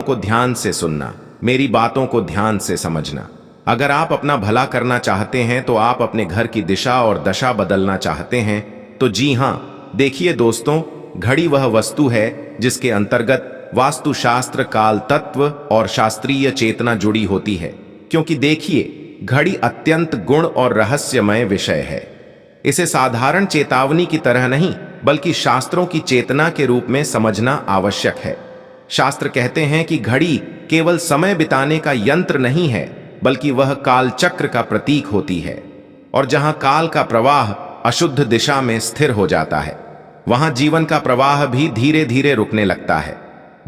को ध्यान से सुनना, मेरी बातों को ध्यान से समझना। अगर आप अपना भला करना चाहते हैं तो आप अपने घर की दिशा और दशा बदलना चाहते हैं तो जी हाँ, देखिए दोस्तों, घड़ी वह वस्तु है जिसके अंतर्गत वास्तुशास्त्र, काल तत्व और शास्त्रीय चेतना जुड़ी होती है। क्योंकि देखिए, घड़ी अत्यंत गुण और रहस्यमय विषय है। इसे साधारण चेतावनी की तरह नहीं बल्कि शास्त्रों की चेतना के रूप में समझना आवश्यक है। शास्त्र कहते हैं कि घड़ी केवल समय बिताने का यंत्र नहीं है बल्कि वह काल चक्र का प्रतीक होती है। और जहां काल का प्रवाह अशुद्ध दिशा में स्थिर हो जाता है, वहां जीवन का प्रवाह भी धीरे धीरे रुकने लगता है।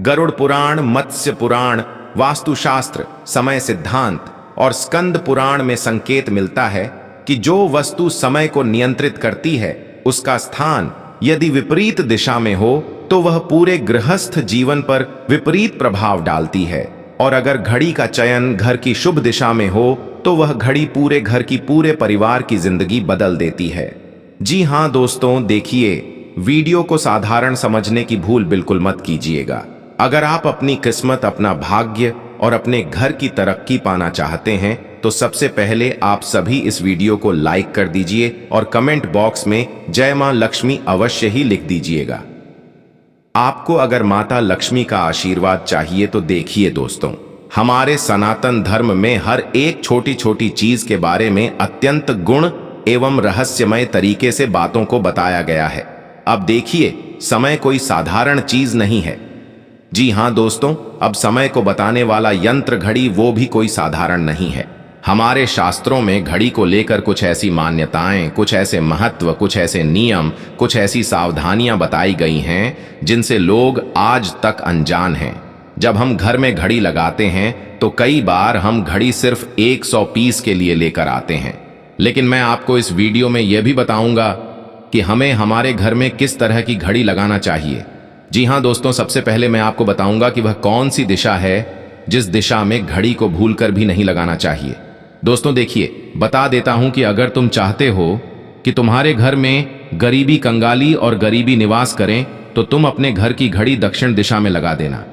गरुड़ पुराण, मत्स्य पुराण, वास्तुशास्त्र, समय सिद्धांत और स्कंद पुराण में संकेत मिलता है कि जो वस्तु समय को नियंत्रित करती है उसका स्थान यदि विपरीत दिशा में हो तो वह पूरे गृहस्थ जीवन पर विपरीत प्रभाव डालती है। और अगर घड़ी का चयन घर की शुभ दिशा में हो तो वह घड़ी पूरे घर की, पूरे परिवार की जिंदगी बदल देती है। जी हाँ दोस्तों, देखिए, वीडियो को साधारण समझने की भूल बिल्कुल मत कीजिएगा। अगर आप अपनी किस्मत, अपना भाग्य और अपने घर की तरक्की पाना चाहते हैं तो सबसे पहले आप सभी इस वीडियो को लाइक कर दीजिए और कमेंट बॉक्स में जय मां लक्ष्मी अवश्य ही लिख दीजिएगा। आपको अगर माता लक्ष्मी का आशीर्वाद चाहिए तो देखिए दोस्तों, हमारे सनातन धर्म में हर एक छोटी छोटी चीज के बारे में अत्यंत गुण एवं रहस्यमय तरीके से बातों को बताया गया है। अब देखिए, समय कोई साधारण चीज नहीं है। जी हाँ दोस्तों, अब समय को बताने वाला यंत्र घड़ी वो भी कोई साधारण नहीं है। हमारे शास्त्रों में घड़ी को लेकर कुछ ऐसी मान्यताएं, कुछ ऐसे महत्व, कुछ ऐसे नियम, कुछ ऐसी सावधानियां बताई गई हैं जिनसे लोग आज तक अनजान हैं। जब हम घर में घड़ी लगाते हैं तो कई बार हम घड़ी सिर्फ 100 पीस के लिए लेकर आते हैं, लेकिन मैं आपको इस वीडियो में यह भी बताऊंगा कि हमें हमारे घर में किस तरह की घड़ी लगाना चाहिए। जी हाँ दोस्तों, सबसे पहले मैं आपको बताऊंगा कि वह कौन सी दिशा है जिस दिशा में घड़ी को भूलकर भी नहीं लगाना चाहिए। दोस्तों देखिए, बता देता हूं कि अगर तुम चाहते हो कि तुम्हारे घर में गरीबी, कंगाली और गरीबी निवास करें तो तुम अपने घर की घड़ी दक्षिण दिशा में लगा देना।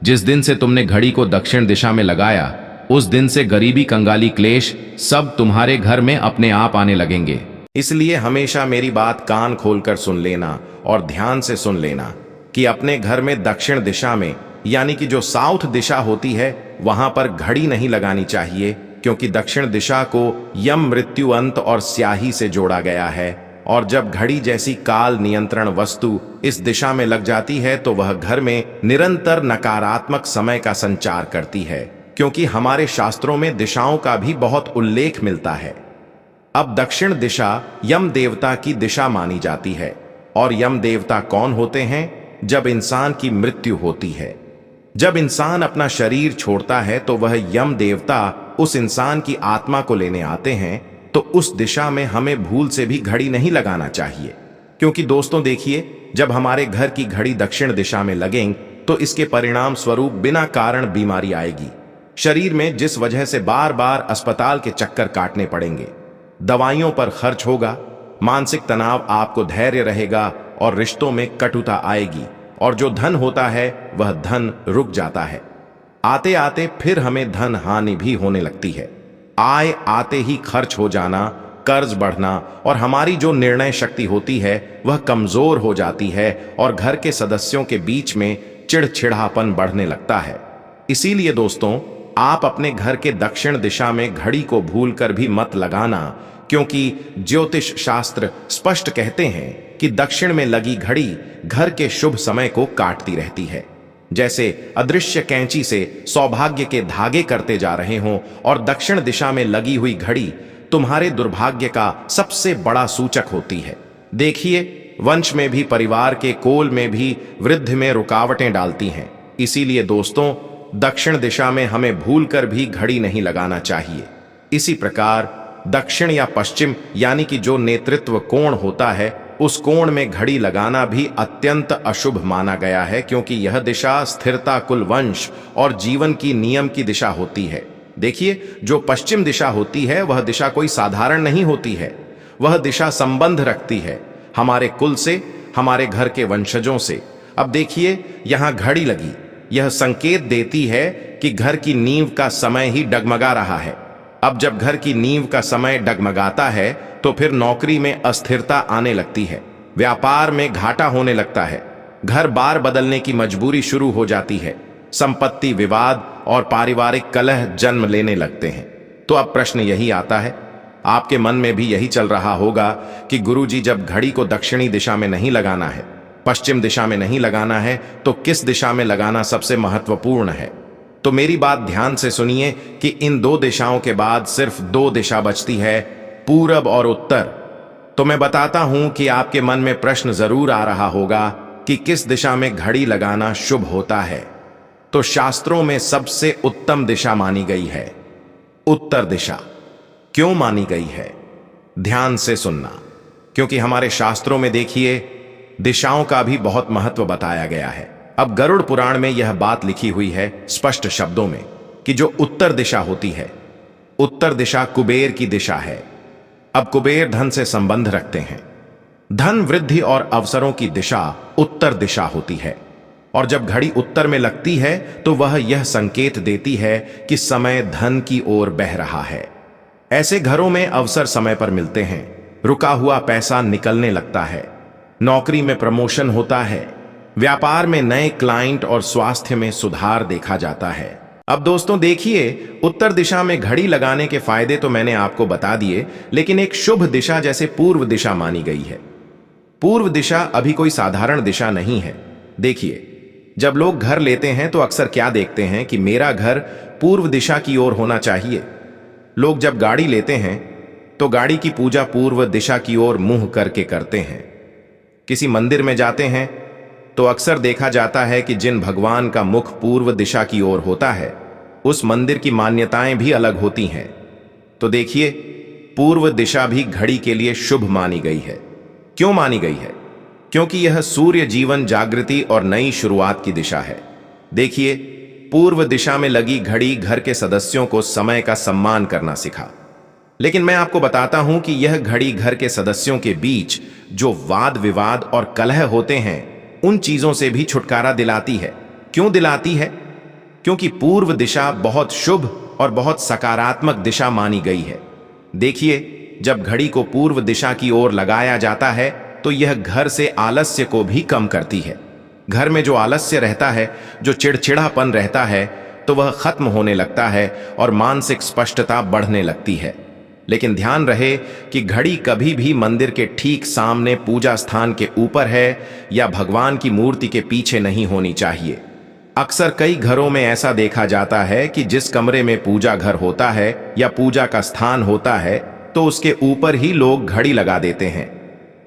जिस दिन से तुमने घड़ी को दक्षिण दिशा में लगाया उस दिन से गरीबी, कंगाली, क्लेश सब तुम्हारे घर में अपने आप आने लगेंगे। इसलिए हमेशा मेरी बात कान खोलकर सुन लेना और ध्यान से सुन लेना कि अपने घर में दक्षिण दिशा में, यानी कि जो साउथ दिशा होती है, वहां पर घड़ी नहीं लगानी चाहिए। क्योंकि दक्षिण दिशा को यम, मृत्यु, अंत और स्याही से जोड़ा गया है। और जब घड़ी जैसी काल नियंत्रण वस्तु इस दिशा में लग जाती है तो वह घर में निरंतर नकारात्मक समय का संचार करती है। क्योंकि हमारे शास्त्रों में दिशाओं का भी बहुत उल्लेख मिलता है। अब दक्षिण दिशा यम देवता की दिशा मानी जाती है। और यम देवता कौन होते हैं? जब इंसान की मृत्यु होती है, जब इंसान अपना शरीर छोड़ता है तो वह यम देवता उस इंसान की आत्मा को लेने आते हैं। तो उस दिशा में हमें भूल से भी घड़ी नहीं लगाना चाहिए। क्योंकि दोस्तों देखिए, जब हमारे घर की घड़ी दक्षिण दिशा में लगेंगे तो इसके परिणाम स्वरूप बिना कारण बीमारी आएगी। शरीर में जिस वजह से बार बार अस्पताल के चक्कर काटने पड़ेंगे, दवाइयों पर खर्च होगा, मानसिक तनाव, आपको धैर्य रहेगा और रिश्तों में कटुता आएगी। और जो धन होता है वह धन रुक जाता है। आते आते फिर हमें धन हानि भी होने लगती है। आय आते ही खर्च हो जाना, कर्ज बढ़ना और हमारी जो निर्णय शक्ति होती है वह कमजोर हो जाती है और घर के सदस्यों के बीच में चिड़चिड़ापन बढ़ने लगता है। इसीलिए दोस्तों, आप अपने घर के दक्षिण दिशा में घड़ी को भूलकर भी मत लगाना। क्योंकि ज्योतिष शास्त्र स्पष्ट कहते हैं कि दक्षिण में लगी घड़ी घर के शुभ समय को काटती रहती है। जैसे अदृश्य कैंची से सौभाग्य के धागे करते जा रहे हों और दक्षिण दिशा में लगी हुई घड़ी तुम्हारे दुर्भाग्य का सबसे बड़ा सूचक होती है। देखिए, वंश में भी, परिवार के कोल में भी वृद्ध में रुकावटें डालती हैं। इसीलिए दोस्तों, दक्षिण दिशा में हमें भूलकर भी घड़ी नहीं लगाना चाहिए। इसी प्रकार दक्षिण या पश्चिम, यानी कि जो नेतृत्व कोण होता है, उस कोण में घड़ी लगाना भी अत्यंत अशुभ माना गया है। क्योंकि यह दिशा स्थिरता, कुल, वंश और जीवन की नियम की दिशा होती है। देखिए, जो पश्चिम दिशा होती है वह दिशा कोई साधारण नहीं होती है। वह दिशा संबंध रखती है हमारे कुल से, हमारे घर के वंशजों से। अब देखिए, यहां घड़ी लगी यह संकेत देती है कि घर की नींव का समय ही डगमगा रहा है। अब जब घर की नींव का समय डगमगाता है तो फिर नौकरी में अस्थिरता आने लगती है, व्यापार में घाटा होने लगता है, घर बार बदलने की मजबूरी शुरू हो जाती है, संपत्ति विवाद और पारिवारिक कलह जन्म लेने लगते हैं। तो अब प्रश्न यही आता है, आपके मन में भी यही चल रहा होगा कि गुरुजी, जब घड़ी को दक्षिणी दिशा में नहीं लगाना है, पश्चिम दिशा में नहीं लगाना है, तो किस दिशा में लगाना सबसे महत्वपूर्ण है? तो मेरी बात ध्यान से सुनिए कि इन दो दिशाओं के बाद सिर्फ दो दिशा बचती है, पूरब और उत्तर। तो मैं बताता हूं कि आपके मन में प्रश्न जरूर आ रहा होगा कि किस दिशा में घड़ी लगाना शुभ होता है। तो शास्त्रों में सबसे उत्तम दिशा मानी गई है उत्तर दिशा। क्यों मानी गई है? ध्यान से सुनना, क्योंकि हमारे शास्त्रों में देखिए दिशाओं का भी बहुत महत्व बताया गया है। अब गरुड़ पुराण में यह बात लिखी हुई है स्पष्ट शब्दों में कि जो उत्तर दिशा होती है, उत्तर दिशा कुबेर की दिशा है। अब कुबेर धन से संबंध रखते हैं, धन वृद्धि और अवसरों की दिशा उत्तर दिशा होती है। और जब घड़ी उत्तर में लगती है तो वह यह संकेत देती है कि समय धन की ओर बह रहा है। ऐसे घरों में अवसर समय पर मिलते हैं, रुका हुआ पैसा निकलने लगता है, नौकरी में प्रमोशन होता है, व्यापार में नए क्लाइंट और स्वास्थ्य में सुधार देखा जाता है। अब दोस्तों देखिए, उत्तर दिशा में घड़ी लगाने के फायदे तो मैंने आपको बता दिए, लेकिन एक शुभ दिशा जैसे पूर्व दिशा मानी गई है। पूर्व दिशा अभी कोई साधारण दिशा नहीं है। देखिए, जब लोग घर लेते हैं तो अक्सर क्या देखते हैं कि मेरा घर पूर्व दिशा की ओर होना चाहिए। लोग जब गाड़ी लेते हैं तो गाड़ी की पूजा पूर्व दिशा की ओर मुंह करके करते हैं। किसी मंदिर में जाते हैं तो अक्सर देखा जाता है कि जिन भगवान का मुख पूर्व दिशा की ओर होता है, उस मंदिर की मान्यताएं भी अलग होती हैं। तो देखिए, पूर्व दिशा भी घड़ी के लिए शुभ मानी गई है। क्यों मानी गई है? क्योंकि यह सूर्य जीवन जागृति और नई शुरुआत की दिशा है। देखिए, पूर्व दिशा में लगी घड़ी घर के सदस्यों को समय का सम्मान करना सिखा। लेकिन मैं आपको बताता हूं कि यह घड़ी घर के सदस्यों के बीच जो वाद विवाद और कलह होते हैं, उन चीजों से भी छुटकारा दिलाती है। क्यों दिलाती है? क्योंकि पूर्व दिशा बहुत शुभ और बहुत सकारात्मक दिशा मानी गई है। देखिए, जब घड़ी को पूर्व दिशा की ओर लगाया जाता है तो यह घर से आलस्य को भी कम करती है। घर में जो आलस्य रहता है, जो चिड़चिड़ापन रहता है, तो वह खत्म होने लगता है और मानसिक स्पष्टता बढ़ने लगती है। लेकिन ध्यान रहे कि घड़ी कभी भी मंदिर के ठीक सामने पूजा स्थान के ऊपर है या भगवान की मूर्ति के पीछे नहीं होनी चाहिए। अक्सर कई घरों में ऐसा देखा जाता है कि जिस कमरे में पूजा घर होता है या पूजा का स्थान होता है, तो उसके ऊपर ही लोग घड़ी लगा देते हैं।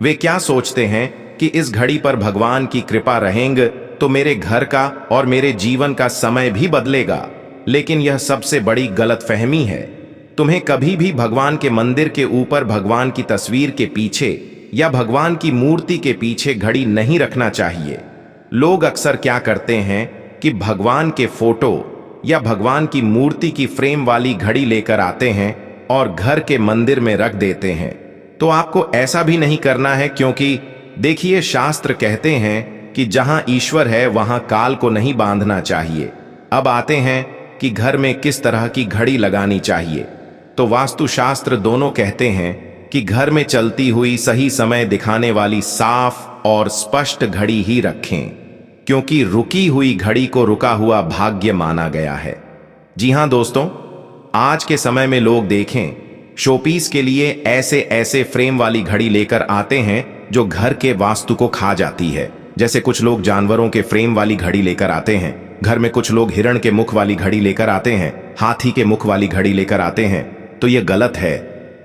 वे क्या सोचते हैं कि इस घड़ी पर भगवान की कृपा रहेंगे तो मेरे घर का और मेरे जीवन का समय भी बदलेगा। लेकिन यह सबसे बड़ी गलतफहमी है। तुम्हें कभी भी भगवान के मंदिर के ऊपर भगवान की तस्वीर के पीछे या भगवान की मूर्ति के पीछे घड़ी नहीं रखना चाहिए। लोग अक्सर क्या करते हैं कि भगवान के फोटो या भगवान की मूर्ति की फ्रेम वाली घड़ी लेकर आते हैं और घर के मंदिर में रख देते हैं। तो आपको ऐसा भी नहीं करना है, क्योंकि देखिए, शास्त्र कहते हैं कि जहां ईश्वर है वहां काल को नहीं बांधना चाहिए। अब आते हैं कि घर में किस तरह की घड़ी लगानी चाहिए। तो वास्तुशास्त्र दोनों कहते हैं कि घर में चलती हुई सही समय दिखाने वाली साफ और स्पष्ट घड़ी ही रखें, क्योंकि रुकी हुई घड़ी को रुका हुआ भाग्य माना गया है। जी हां दोस्तों, आज के समय में लोग देखें शोपीस के लिए ऐसे ऐसे फ्रेम वाली घड़ी लेकर आते हैं जो घर के वास्तु को खा जाती है। जैसे कुछ लोग जानवरों के फ्रेम वाली घड़ी लेकर आते हैं, घर में कुछ लोग हिरण के मुख वाली घड़ी लेकर आते हैं, हाथी के मुख वाली घड़ी लेकर आते हैं। तो यह गलत है।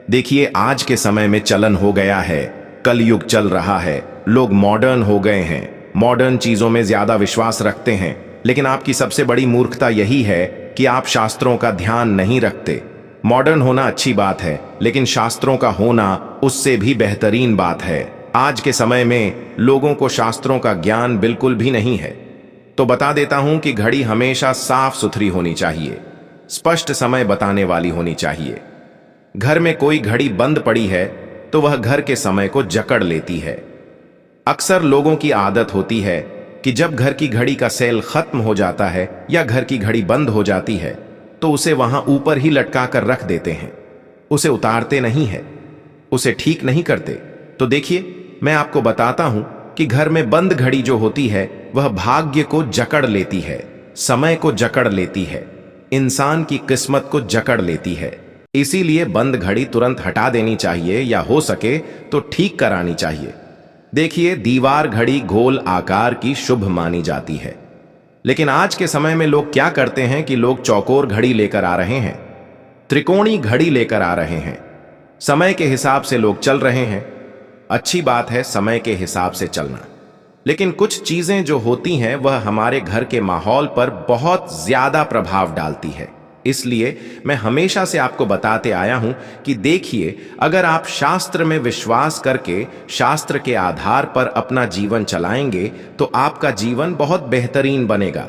देखिए, आज के समय में चलन हो गया है, कलयुग चल रहा है, लोग मॉडर्न हो गए हैं, मॉडर्न चीजों में ज्यादा विश्वास रखते हैं। लेकिन आपकी सबसे बड़ी मूर्खता यही है कि आप शास्त्रों का ध्यान नहीं रखते। मॉडर्न होना अच्छी बात है, लेकिन शास्त्रों का होना उससे भी बेहतरीन बात है। आज के समय में लोगों को शास्त्रों का ज्ञान बिल्कुल भी नहीं है। तो बता देता हूं कि घड़ी हमेशा साफ सुथरी होनी चाहिए, स्पष्ट समय बताने वाली होनी चाहिए। घर में कोई घड़ी बंद पड़ी है तो वह घर के समय को जकड़ लेती है। अक्सर लोगों की आदत होती है कि जब घर की घड़ी का सेल खत्म हो जाता है या घर की घड़ी बंद हो जाती है तो उसे वहां ऊपर ही लटका कर रख देते हैं, उसे उतारते नहीं है, उसे ठीक नहीं करते। तो देखिए, मैं आपको बताता हूं कि घर में बंद घड़ी जो होती है वह भाग्य को जकड़ लेती है, समय को जकड़ लेती है, इंसान की किस्मत को जकड़ लेती है। इसीलिए बंद घड़ी तुरंत हटा देनी चाहिए या हो सके तो ठीक करानी चाहिए। देखिए, दीवार घड़ी गोल आकार की शुभ मानी जाती है, लेकिन आज के समय में लोग क्या करते हैं कि लोग चौकोर घड़ी लेकर आ रहे हैं, त्रिकोणी घड़ी लेकर आ रहे हैं। समय के हिसाब से लोग चल रहे हैं। अच्छी बात है समय के हिसाब से चलना, लेकिन कुछ चीजें जो होती हैं वह हमारे घर के माहौल पर बहुत ज्यादा प्रभाव डालती है। इसलिए मैं हमेशा से आपको बताते आया हूं कि देखिए, अगर आप शास्त्र में विश्वास करके शास्त्र के आधार पर अपना जीवन चलाएंगे तो आपका जीवन बहुत बेहतरीन बनेगा।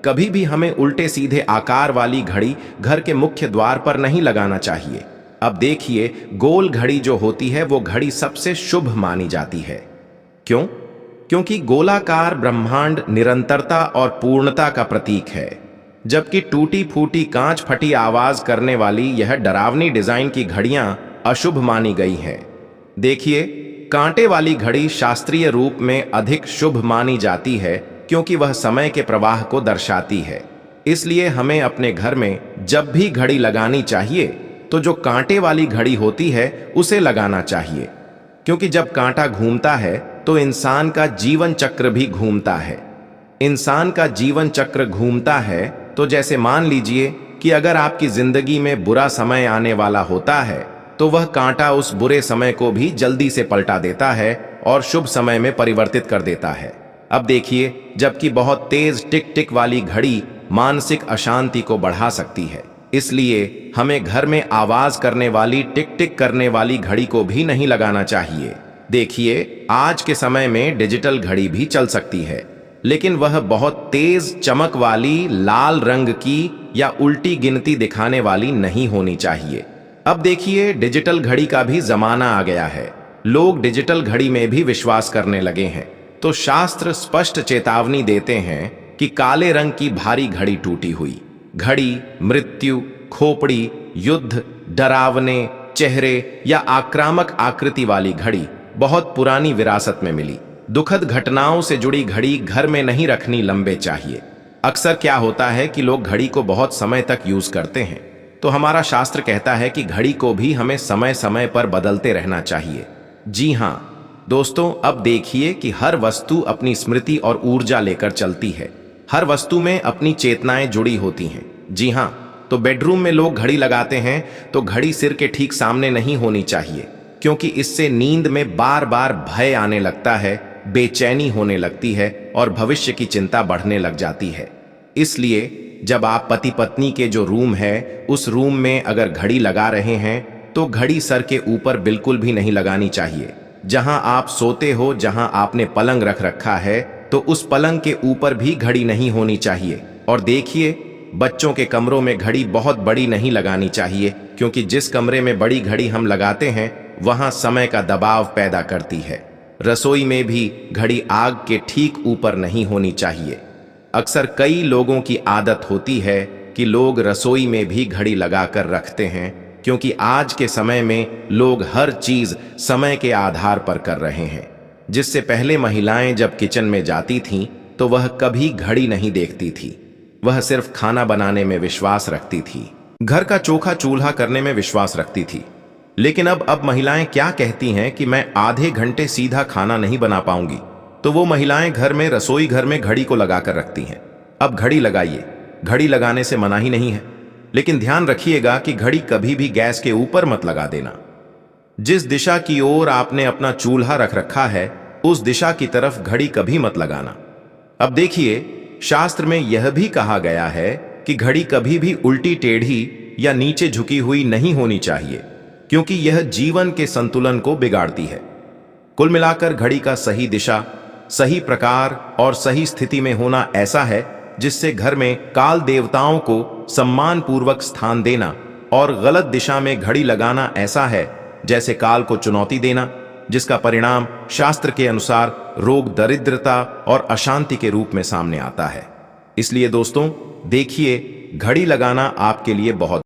कभी भी हमें उल्टे सीधे आकार वाली घड़ी घर के मुख्य द्वार पर नहीं लगाना चाहिए। अब देखिए, गोल घड़ी जो होती है वो घड़ी सबसे शुभ मानी जाती है। क्यों? क्योंकि गोलाकार ब्रह्मांड निरंतरता और पूर्णता का प्रतीक है, जबकि टूटी फूटी कांच फटी आवाज करने वाली यह डरावनी डिजाइन की घड़ियां अशुभ मानी गई हैं। देखिए, कांटे वाली घड़ी शास्त्रीय रूप में अधिक शुभ मानी जाती है क्योंकि वह समय के प्रवाह को दर्शाती है। इसलिए हमें अपने घर में जब भी घड़ी लगानी चाहिए तो जो कांटे वाली घड़ी होती है उसे लगाना चाहिए, क्योंकि जब कांटा घूमता है तो इंसान का जीवन चक्र भी घूमता है। इंसान का जीवन चक्र घूमता है तो जैसे मान लीजिए कि अगर आपकी जिंदगी में बुरा समय आने वाला होता है तो वह कांटा उस बुरे समय को भी जल्दी से पलटा देता है और शुभ समय में परिवर्तित कर देता है। अब देखिए, जबकि बहुत तेज टिक टिक वाली घड़ी मानसिक अशांति को बढ़ा सकती है, इसलिए हमें घर में आवाज करने वाली टिक टिक करने वाली घड़ी को भी नहीं लगाना चाहिए। देखिए, आज के समय में डिजिटल घड़ी भी चल सकती है, लेकिन वह बहुत तेज चमक वाली लाल रंग की या उल्टी गिनती दिखाने वाली नहीं होनी चाहिए। अब देखिए, डिजिटल घड़ी का भी जमाना आ गया है। लोग डिजिटल घड़ी में भी विश्वास करने लगे हैं। तो शास्त्र स्पष्ट चेतावनी देते हैं कि काले रंग की भारी घड़ी टूटी हुई घड़ी मृत्यु, खोपड़ी, युद्ध, डरावने चेहरे या आक्रामक आकृति वाली घड़ी बहुत पुरानी विरासत में मिली। दुखद घटनाओं से जुड़ी घड़ी घर में नहीं रखनी लंबे चाहिए। अक्सर क्या होता है कि लोग घड़ी को बहुत समय तक यूज करते हैं, तो हमारा शास्त्र कहता है कि घड़ी को भी हमें समय समय पर बदलते रहना चाहिए। जी हाँ दोस्तों, अब देखिए कि हर वस्तु अपनी स्मृति और ऊर्जा लेकर चलती है। हर वस्तु में अपनी चेतनाएं जुड़ी होती हैं। जी हाँ, तो बेडरूम में लोग घड़ी लगाते हैं तो घड़ी सिर के ठीक सामने नहीं होनी चाहिए, क्योंकि इससे नींद में बार बार भय आने लगता है, बेचैनी होने लगती है और भविष्य की चिंता बढ़ने लग जाती है। इसलिए जब आप पति पत्नी के जो रूम है उस रूम में अगर घड़ी लगा रहे हैं तो घड़ी सर के ऊपर बिल्कुल भी नहीं लगानी चाहिए। जहां आप सोते हो, जहां आपने पलंग रख रखा है, तो उस पलंग के ऊपर भी घड़ी नहीं होनी चाहिए। और देखिए, बच्चों के कमरों में घड़ी बहुत बड़ी नहीं लगानी चाहिए, क्योंकि जिस कमरे में बड़ी घड़ी हम लगाते हैं वहां समय का दबाव पैदा करती है। रसोई में भी घड़ी आग के ठीक ऊपर नहीं होनी चाहिए। अक्सर कई लोगों की आदत होती है कि लोग रसोई में भी घड़ी लगाकर रखते हैं, क्योंकि आज के समय में लोग हर चीज समय के आधार पर कर रहे हैं। जिससे पहले महिलाएं जब किचन में जाती थीं तो वह कभी घड़ी नहीं देखती थी, वह सिर्फ खाना बनाने में विश्वास रखती थी, घर का चोखा चूल्हा करने में विश्वास रखती थी। लेकिन अब महिलाएं क्या कहती हैं कि मैं आधे घंटे सीधा खाना नहीं बना पाऊंगी, तो वो महिलाएं घर में रसोई घर में घड़ी को लगाकर रखती हैं। अब घड़ी लगाइए, घड़ी लगाने से मना ही नहीं है, लेकिन ध्यान रखिएगा कि घड़ी कभी भी गैस के ऊपर मत लगा देना। जिस दिशा की ओर आपने अपना चूल्हा रख रखा है उस दिशा की तरफ घड़ी कभी मत लगाना। अब देखिए, शास्त्र में यह भी कहा गया है कि घड़ी कभी भी उल्टी टेढ़ी या नीचे झुकी हुई नहीं होनी चाहिए, क्योंकि यह जीवन के संतुलन को बिगाड़ती है। कुल मिलाकर घड़ी का सही दिशा, सही प्रकार और सही स्थिति में होना ऐसा है जिससे घर में काल देवताओं को सम्मान पूर्वक स्थान देना, और गलत दिशा में घड़ी लगाना ऐसा है जैसे काल को चुनौती देना। जिसका परिणाम शास्त्र के अनुसार रोग, दरिद्रता और अशांति के रूप में सामने आता है। इसलिए दोस्तों देखिए, घड़ी लगाना आपके लिए बहुत